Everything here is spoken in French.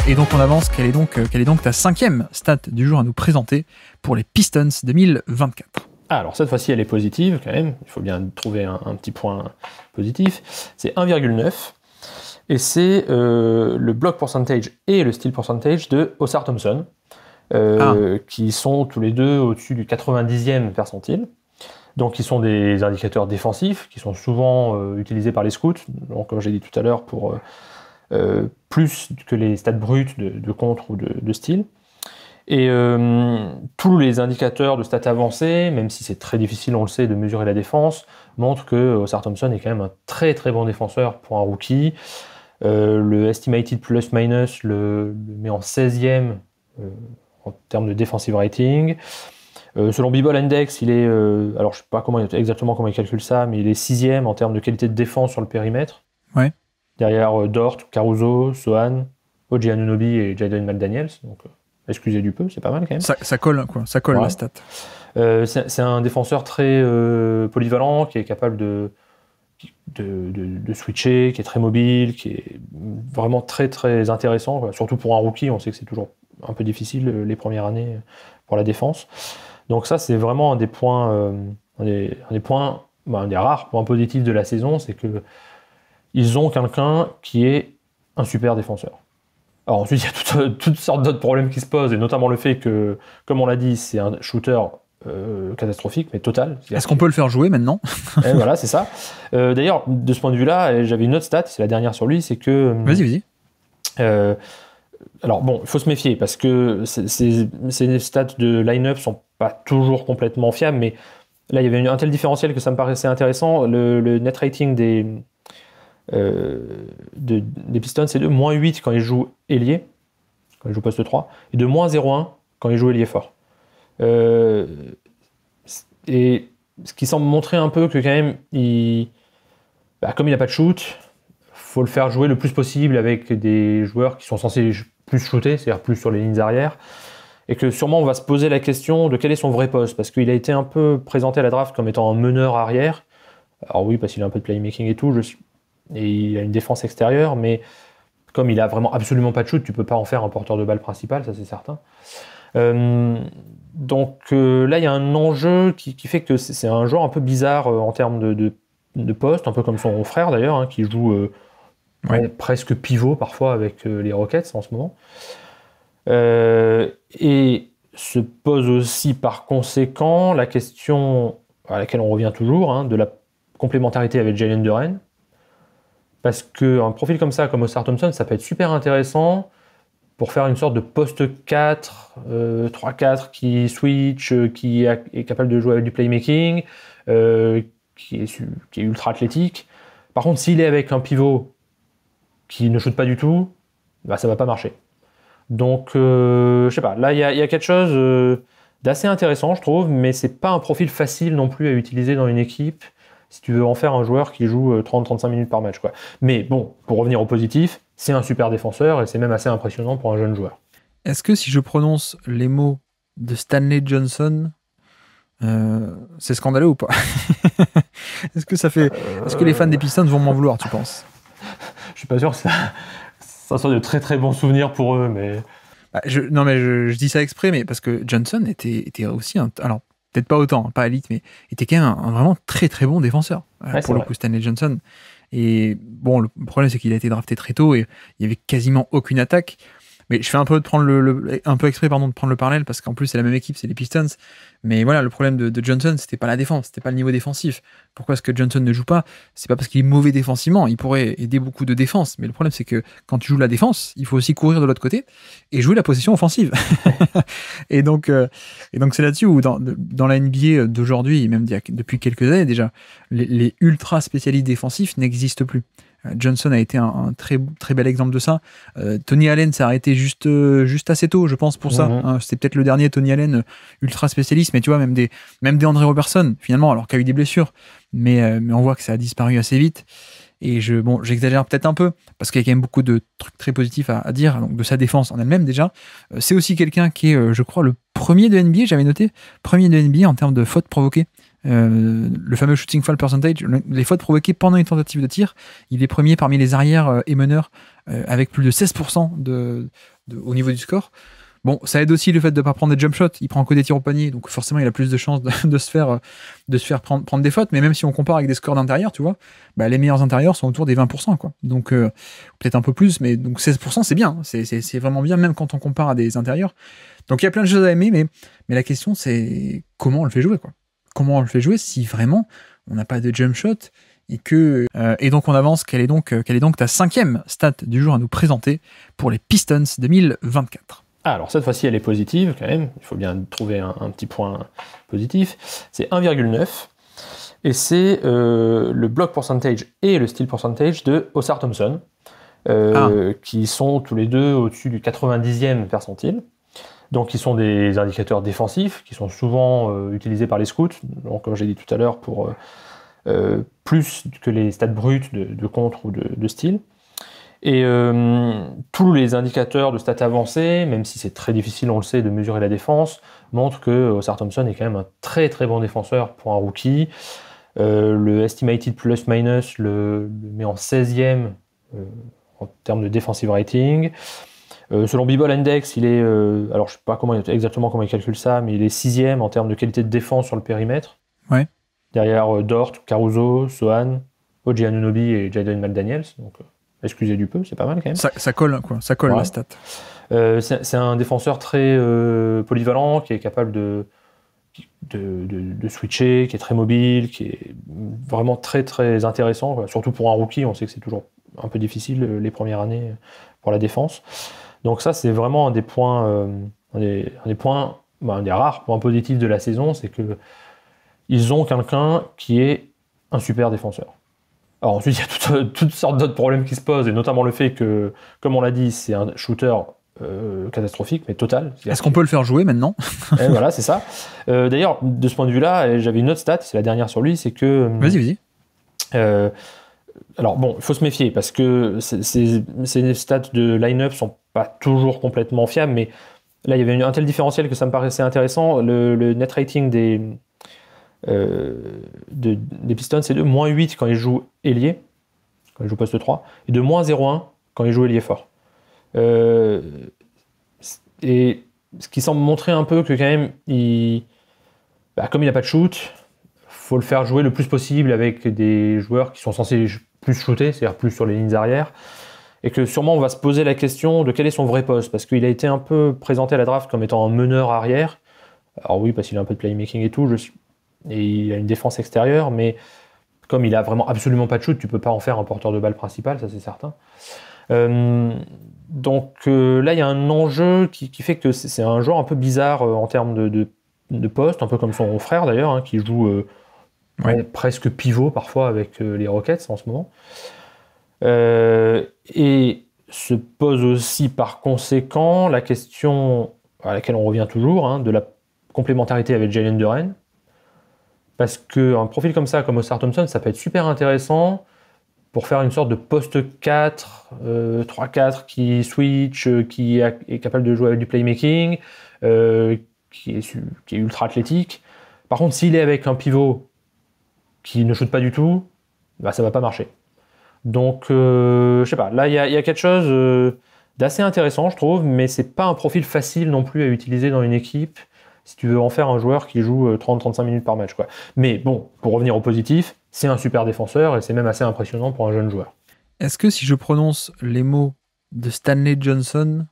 Et donc on avance, quelle est donc ta 5e stat du jour à nous présenter pour les Pistons 2024? Alors cette fois-ci elle est positive quand même, il faut bien trouver un petit point positif, c'est 1,9 et c'est le block percentage et le steal percentage de Ausar Thompson, qui sont tous les deux au-dessus du 90e percentile. Donc, ils sont des indicateurs défensifs qui sont souvent utilisés par les scouts, donc, comme j'ai dit tout à l'heure, pour plus que les stats brutes de contre ou de style. Et tous les indicateurs de stats avancés, même si c'est très difficile, on le sait, de mesurer la défense, montrent que Ausar Thompson est quand même un très très bon défenseur pour un rookie. Le estimated plus-minus le met en 16e en termes de defensive rating. Selon B-Ball Index, il est, alors je ne sais pas exactement comment il calcule ça, mais il est 6e en termes de qualité de défense sur le périmètre. Ouais. Derrière Dort, Caruso, Sohan, OG Anunoby et Jaden McDaniels. Donc, excusez du peu, c'est pas mal quand même. Ça colle, quoi. Ça colle, ouais. La stat. C'est un défenseur très polyvalent, qui est capable de switcher, qui est très mobile, qui est vraiment très très intéressant, quoi. Surtout pour un rookie, on sait que c'est toujours un peu difficile les premières années pour la défense. Donc ça, c'est vraiment un des rares points positifs de la saison, c'est que ils ont quelqu'un qui est un super défenseur. Alors ensuite, il y a toutes sortes d'autres problèmes qui se posent, et notamment le fait que, comme on l'a dit, c'est un shooter catastrophique, mais total. Est-ce qu'on peut le faire jouer maintenant? Voilà, c'est ça. D'ailleurs, de ce point de vue-là, j'avais une autre stat, c'est la dernière sur lui, c'est que... Vas-y. Alors bon, il faut se méfier, parce que ces stats de line-up sont pas toujours complètement fiables, mais là, il y avait un tel différentiel que ça me paraissait intéressant. Le net rating des Pistons, c'est de -8 quand ils jouent ailier, quand ils jouent poste 3, et de -0,1 quand ils jouent ailier fort. Et ce qui semble montrer un peu que quand même, comme il n'a pas de shoot, faut le faire jouer le plus possible avec des joueurs qui sont censés plus shooter, c'est-à-dire plus sur les lignes arrière, et que sûrement on va se poser la question de quel est son vrai poste, parce qu'il a été un peu présenté à la draft comme étant un meneur arrière. Alors oui, parce qu'il a un peu de playmaking et tout, et il a une défense extérieure, mais comme il a vraiment absolument pas de shoot, tu peux pas en faire un porteur de balle principal, ça c'est certain. Donc là, il y a un enjeu qui fait que c'est un joueur un peu bizarre en termes de poste, un peu comme son frère d'ailleurs, hein, qui joue presque pivot parfois avec les Rockets en ce moment. Et se pose aussi par conséquent la question à laquelle on revient toujours, hein, de la complémentarité avec Jalen Duren. Parce qu'un profil comme ça, comme Ausar Thompson, ça peut être super intéressant pour faire une sorte de poste 4, 3-4 qui switch, qui est capable de jouer avec du playmaking, qui est ultra athlétique. Par contre, s'il est avec un pivot qui ne shoot pas du tout, bah, ça va pas marcher. Donc, je sais pas, là il y a quelque chose d'assez intéressant, je trouve, mais c'est pas un profil facile non plus à utiliser dans une équipe si tu veux en faire un joueur qui joue 30-35 minutes par match, quoi. Mais bon, pour revenir au positif, c'est un super défenseur et c'est même assez impressionnant pour un jeune joueur. Est-ce que si je prononce les mots de Stanley Johnson, c'est scandaleux ou pas? Est-ce que les fans des Pistons vont m'en vouloir, tu penses? Je suis pas sûr que ça soit de très très bons souvenirs pour eux, mais... je dis ça exprès, mais parce que Johnson était aussi alors peut-être pas autant, pas élite, mais était quand même un vraiment très très bon défenseur pour le coup, Stanley Johnson. Et bon, le problème c'est qu'il a été drafté très tôt et il y avait quasiment aucune attaque. Mais je fais un peu exprès de prendre le parallèle parce qu'en plus c'est la même équipe, c'est les Pistons. Mais voilà, le problème de Johnson, c'était pas la défense, c'était pas le niveau défensif. Pourquoi est-ce que Johnson ne joue pas? C'est pas parce qu'il est mauvais défensivement, il pourrait aider beaucoup de défense. Mais le problème c'est que quand tu joues la défense, il faut aussi courir de l'autre côté et jouer la possession offensive. et donc c'est là-dessus où dans la NBA d'aujourd'hui, et même depuis quelques années déjà, les ultra spécialistes défensifs n'existent plus. Johnson a été un très, très bel exemple de ça. Tony Allen s'est arrêté juste assez tôt, je pense, pour ça. Hein, c'était peut-être le dernier Tony Allen ultra spécialiste, mais tu vois, même des André Robertson, finalement, alors qu'il y a eu des blessures. Mais on voit que ça a disparu assez vite. Et j'exagère peut-être un peu, parce qu'il y a quand même beaucoup de trucs très positifs à dire, donc de sa défense en elle-même déjà. C'est aussi quelqu'un qui est, je crois, le premier de NBA, j'avais noté, premier de NBA en termes de fautes provoquées. Le fameux shooting foul percentage, les fautes provoquées pendant une tentative de tir, il est premier parmi les arrières et meneurs avec plus de 16% au niveau du score. Bon, ça aide aussi le fait de ne pas prendre des jump shots. Il prend que des tirs au panier, donc forcément, il a plus de chances de se faire prendre des fautes. Mais même si on compare avec des scores d'intérieur, tu vois, les meilleurs intérieurs sont autour des 20%, quoi. Donc, peut-être un peu plus, mais donc 16%, c'est bien. C'est vraiment bien, même quand on compare à des intérieurs. Donc, il y a plein de choses à aimer, mais la question, c'est comment on le fait jouer, quoi. Comment on le fait jouer si vraiment on n'a pas de jump shot et donc on avance. Quelle est donc ta 5e stat du jour à nous présenter pour les Pistons 2024? Alors cette fois-ci elle est positive quand même, il faut bien trouver un petit point positif, c'est 1,9 et c'est le block percentage et le steal percentage de Ausar Thompson qui sont tous les deux au-dessus du 90e percentile. Donc ils sont des indicateurs défensifs qui sont souvent utilisés par les scouts, donc comme j'ai dit tout à l'heure pour plus que les stats brutes de contre ou de steal. Et tous les indicateurs de stats avancés, même si c'est très difficile, on le sait, de mesurer la défense, montrent que Ausar Thompson est quand même un très très bon défenseur pour un rookie. Le estimated plus-minus le met en 16e en termes de defensive rating. Selon B-Ball Index, il est, alors je ne sais pas exactement comment il calcule ça, mais il est 6e en termes de qualité de défense sur le périmètre. Ouais. Derrière Dort, Caruso, Sohan, OG Anunoby et Jaden McDaniels. Donc, excusez du peu, c'est pas mal quand même. Ça colle, quoi. Ça colle, ouais. La stat. C'est un défenseur très polyvalent, qui est capable de switcher, qui est très mobile, qui est vraiment très très intéressant, quoi. Surtout pour un rookie, on sait que c'est toujours un peu difficile les premières années pour la défense. Donc ça, c'est vraiment un des rares points positifs de la saison, c'est que ils ont quelqu'un qui est un super défenseur. Alors ensuite, il y a toutes sortes d'autres problèmes qui se posent, et notamment le fait que, comme on l'a dit, c'est un shooter catastrophique, mais total. Est-ce qu'on peut le faire jouer maintenant? Voilà, c'est ça. D'ailleurs, de ce point de vue-là, j'avais une autre stat, c'est la dernière sur lui, c'est que... Vas-y. Alors bon, il faut se méfier, parce que ces stats de line-up sont pas toujours complètement fiables, mais là, il y avait un tel différentiel que ça me paraissait intéressant. Le net rating des Pistons, c'est de -8 quand ils jouent ailier, quand ils jouent poste 3, et de -0,1 quand ils jouent ailier fort. Et ce qui semble montrer un peu que quand même, comme il n'a pas de shoot, faut le faire jouer le plus possible avec des joueurs qui sont censés plus shooter, c'est-à-dire plus sur les lignes arrière, et que sûrement on va se poser la question de quel est son vrai poste, parce qu'il a été un peu présenté à la draft comme étant un meneur arrière. Alors oui, parce qu'il a un peu de playmaking et tout, et il a une défense extérieure, mais comme il a vraiment absolument pas de shoot, tu peux pas en faire un porteur de balle principal, ça c'est certain. Donc là, il y a un enjeu qui fait que c'est un joueur un peu bizarre en termes de poste, un peu comme son frère d'ailleurs, hein, qui joue presque pivot parfois avec les Rockets en ce moment. Et se pose aussi par conséquent la question à laquelle on revient toujours, hein, de la complémentarité avec Jalen Duren. Parce qu'un profil comme ça, comme Ausar Thompson, ça peut être super intéressant pour faire une sorte de poste 4, 3-4 qui switch, qui est capable de jouer avec du playmaking, qui est ultra athlétique. Par contre, s'il est avec un pivot qui ne shoot pas du tout, ça va pas marcher. Donc, je sais pas, là il y a quelque chose d'assez intéressant, je trouve, mais c'est pas un profil facile non plus à utiliser dans une équipe si tu veux en faire un joueur qui joue 30-35 minutes par match, quoi. Mais bon, pour revenir au positif, c'est un super défenseur et c'est même assez impressionnant pour un jeune joueur. Est-ce que si je prononce les mots de Stanley Johnson,